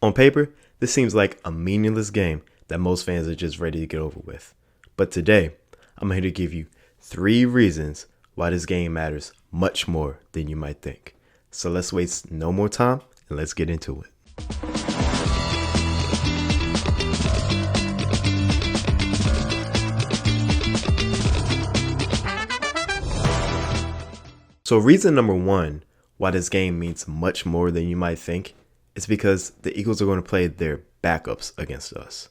On paper, this seems like a meaningless game that most fans are just ready to get over with. But today, I'm here to give you 3 reasons why this game matters much more than you might think. So let's waste no more time and let's get into it. So reason number 1 why this game means much more than you might think is because the Eagles are going to play their backups against us.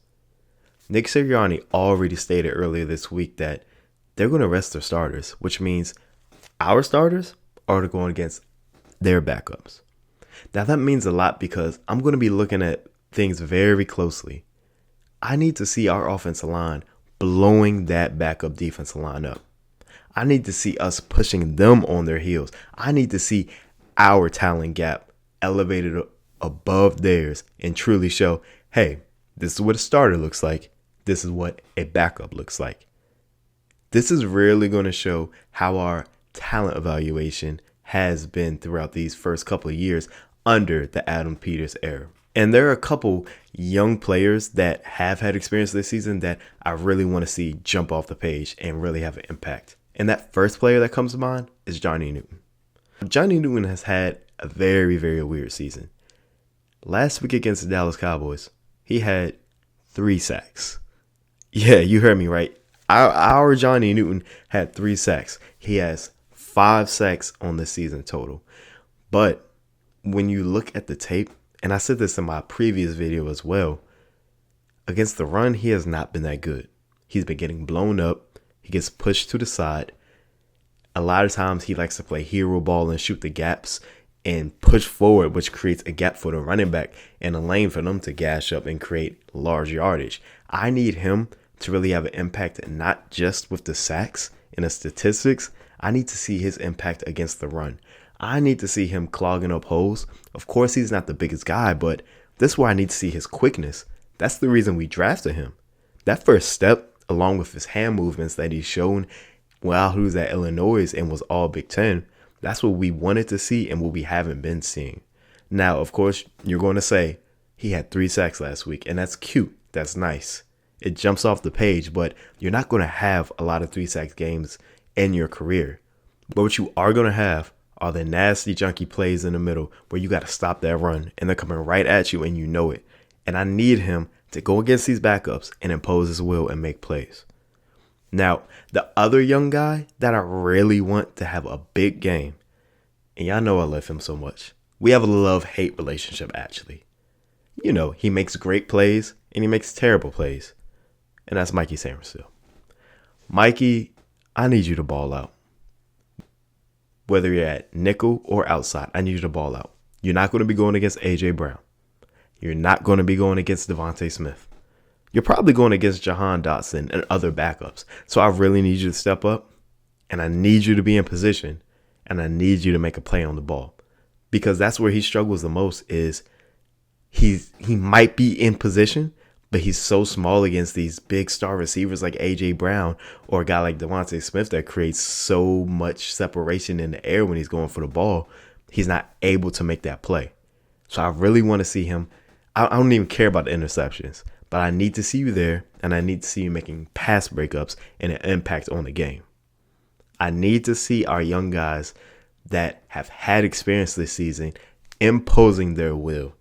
Nick Sirianni already stated earlier this week that they're going to rest their starters, which means our starters are going against their backups. Now that means a lot because I'm going to be looking at things very closely. I need to see our offensive line blowing that backup defensive line up. I need to see us pushing them on their heels. I need to see our talent gap elevated above theirs and truly show, hey, this is what a starter looks like. This is what a backup looks like. This is really going to show how our talent evaluation has been throughout these first couple of years under the Adam Peters era. And there are a couple young players that have had experience this season that I really want to see jump off the page and really have an impact. And that first player that comes to mind is Johnny Newton. Johnny Newton has had a very, very weird season. Last week against the Dallas Cowboys, he had 3 sacks. Yeah, you heard me right. Our Johnny Newton had 3 sacks. He has 5 sacks on the season total. But when you look at the tape, and I said this in my previous video as well, against the run, he has not been that good. He's been getting blown up. He gets pushed to the side. A lot of times he likes to play hero ball and shoot the gaps and push forward, which creates a gap for the running back and a lane for them to gash up and create large yardage. I need him to really have an impact, not just with the sacks and the statistics. I need to see his impact against the run. I need to see him clogging up holes. Of course, he's not the biggest guy, but this is where I need to see his quickness. That's the reason we drafted him. That first step, along with his hand movements that he's shown while he was at Illinois and was all Big Ten, that's what we wanted to see and what we haven't been seeing. Now, of course, you're going to say he had 3 sacks last week, and that's cute. That's nice. It jumps off the page, but you're not going to have a lot of 3-sack games in your career. But what you are going to have are the nasty, junky plays in the middle where you got to stop that run, and they're coming right at you, and you know it. And I need him to go against these backups and impose his will and make plays. Now, the other young guy that I really want to have a big game, and y'all know I love him so much. We have a love-hate relationship, actually. You know, he makes great plays and he makes terrible plays. And that's Mikey Sainristil. Mikey, I need you to ball out. Whether you're at nickel or outside, I need you to ball out. You're not going to be going against A.J. Brown. You're not going to be going against Devontae Smith. You're probably going against Jahan Dotson and other backups. So I really need you to step up, and I need you to be in position, and I need you to make a play on the ball. Because that's where he struggles the most is he might be in position, but he's so small against these big star receivers like A.J. Brown or a guy like Devontae Smith that creates so much separation in the air when he's going for the ball. He's not able to make that play. So I really want to see him. I don't even care about the interceptions, but I need to see you there, and I need to see you making pass breakups and an impact on the game. I need to see our young guys that have had experience this season imposing their will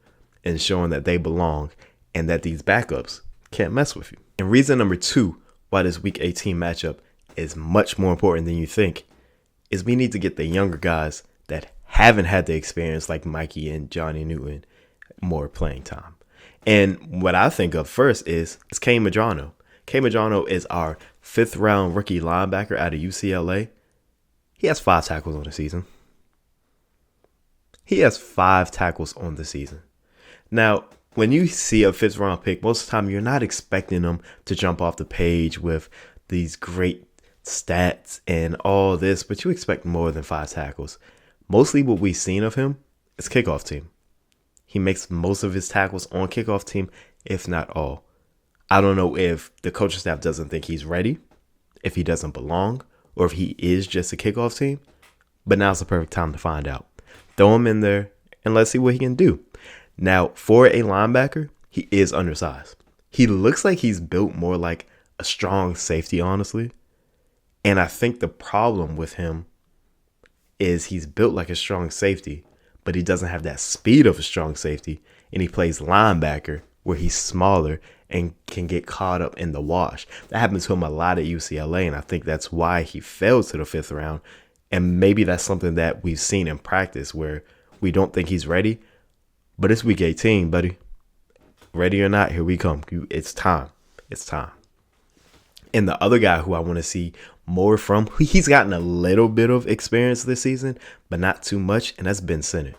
and showing that they belong and that these backups can't mess with you. And reason number 2 why this Week 18 matchup is much more important than you think is we need to get the younger guys that haven't had the experience like Mikey and Johnny Newton more playing time. And what I think of first is Kane Madrano. Kane Madrano is our 5th round rookie linebacker out of UCLA. He has 5 tackles on the season. He has 5 tackles on the season. Now, when you see a 5th round pick, most of the time you're not expecting them to jump off the page with these great stats and all this, but you expect more than 5 tackles. Mostly what we've seen of him is kickoff team. He makes most of his tackles on kickoff team, if not all. I don't know if the coaching staff doesn't think he's ready, if he doesn't belong, or if he is just a kickoff team. But now's the perfect time to find out. Throw him in there and let's see what he can do. Now, for a linebacker, he is undersized. He looks like he's built more like a strong safety, honestly. And I think the problem with him is he's built like a strong safety, but he doesn't have that speed of a strong safety. And he plays linebacker where he's smaller and can get caught up in the wash. That happened to him a lot at UCLA, and I think that's why he fell to the 5th round. And maybe that's something that we've seen in practice where we don't think he's ready, but it's week 18, buddy. Ready or not, here we come. It's time. It's time. And the other guy who I want to see more from, he's gotten a little bit of experience this season, but not too much, and that's Ben Sinnott.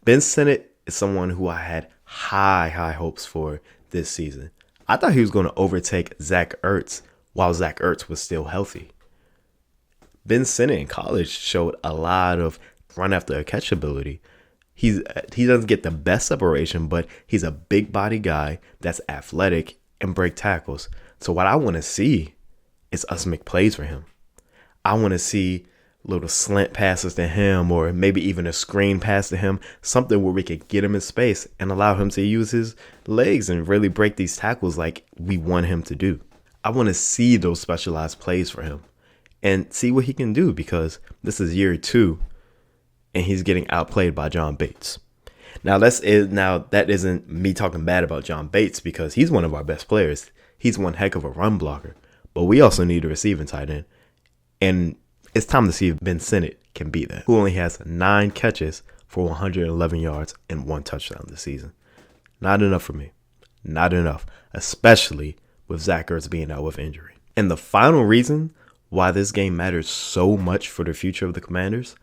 Ben Sinnott is someone who I had high hopes for this season. I thought he was going to overtake Zach Ertz while Zach Ertz was still healthy. Ben Sinnott in college showed a lot of run after a catch ability. He doesn't get the best separation, but he's a big body guy that's athletic and break tackles. So what I want to see is us make plays for him. I want to see little slant passes to him, or maybe even a screen pass to him, something where we could get him in space and allow him to use his legs and really break these tackles like we want him to do. I want to see those specialized plays for him and see what he can do, because this is year 2 and he's getting outplayed by John Bates. Now that isn't me talking bad about John Bates, because he's one of our best players. He's one heck of a run blocker, but we also need a receiving tight end. And it's time to see if Ben Sinnott can beat that, who only has 9 catches for 111 yards and 1 touchdown this season. Not enough for me. Not enough, especially with Zach Ertz being out with injury. And the final reason why this game matters so much for the future of the Commanders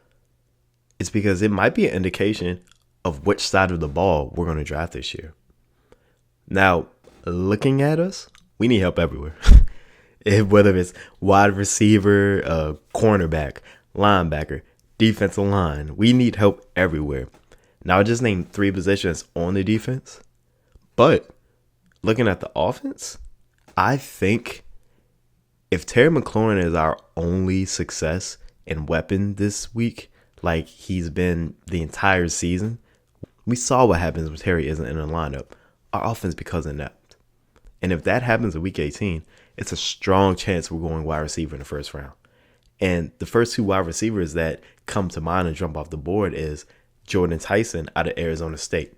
is because it might be an indication of which side of the ball we're going to draft this year. Now, looking at us, we need help everywhere. Whether it's wide receiver, cornerback, linebacker, defensive line, we need help everywhere. Now, I just named 3 positions on the defense, but looking at the offense, I think if Terry McLaurin is our only success and weapon this week, like he's been the entire season, we saw what happens when Terry isn't in the lineup. Our offense becomes inept. And if that happens in week 18, it's a strong chance we're going wide receiver in the 1st round. And the first 2 wide receivers that come to mind and jump off the board is Jordan Tyson out of Arizona State.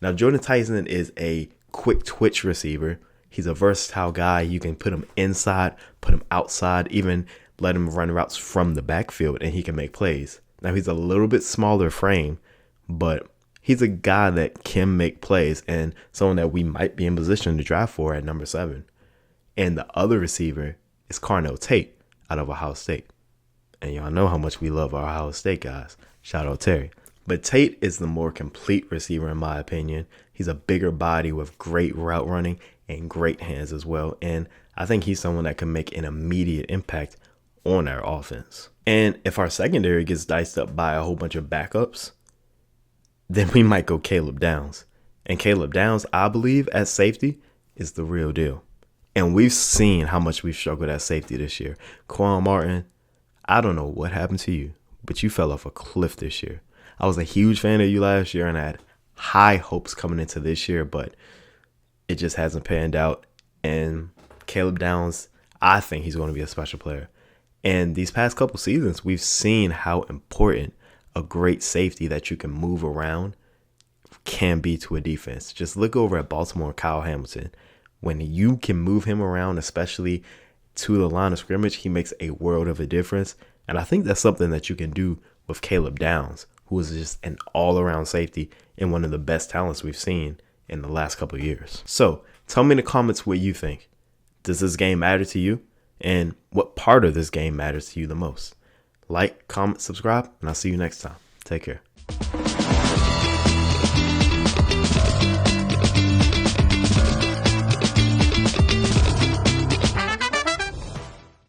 Now, Jordan Tyson is a quick twitch receiver. He's a versatile guy. You can put him inside, put him outside, even let him run routes from the backfield, and he can make plays. Now, he's a little bit smaller frame, but he's a guy that can make plays and someone that we might be in position to draft for at number 7. And the other receiver is Carnell Tate out of Ohio State. And y'all know how much we love our Ohio State guys. Shout out Terry. But Tate is the more complete receiver in my opinion. He's a bigger body with great route running and great hands as well. And I think he's someone that can make an immediate impact on our offense. And if our secondary gets diced up by a whole bunch of backups, then we might go Caleb Downs. And Caleb Downs, I believe, at safety is the real deal. And we've seen how much we've struggled at safety this year. Quan Martin, I don't know what happened to you, but you fell off a cliff this year. I was a huge fan of you last year, and I had high hopes coming into this year, but it just hasn't panned out. And Caleb Downs, I think he's going to be a special player. And these past couple seasons, we've seen how important a great safety that you can move around can be to a defense. Just look over at Baltimore, Kyle Hamilton. When you can move him around, especially to the line of scrimmage, he makes a world of a difference. And I think that's something that you can do with Caleb Downs, who is just an all-around safety and one of the best talents we've seen in the last couple of years. So tell me in the comments what you think. Does this game matter to you? And what part of this game matters to you the most? Like, comment, subscribe, and I'll see you next time. Take care.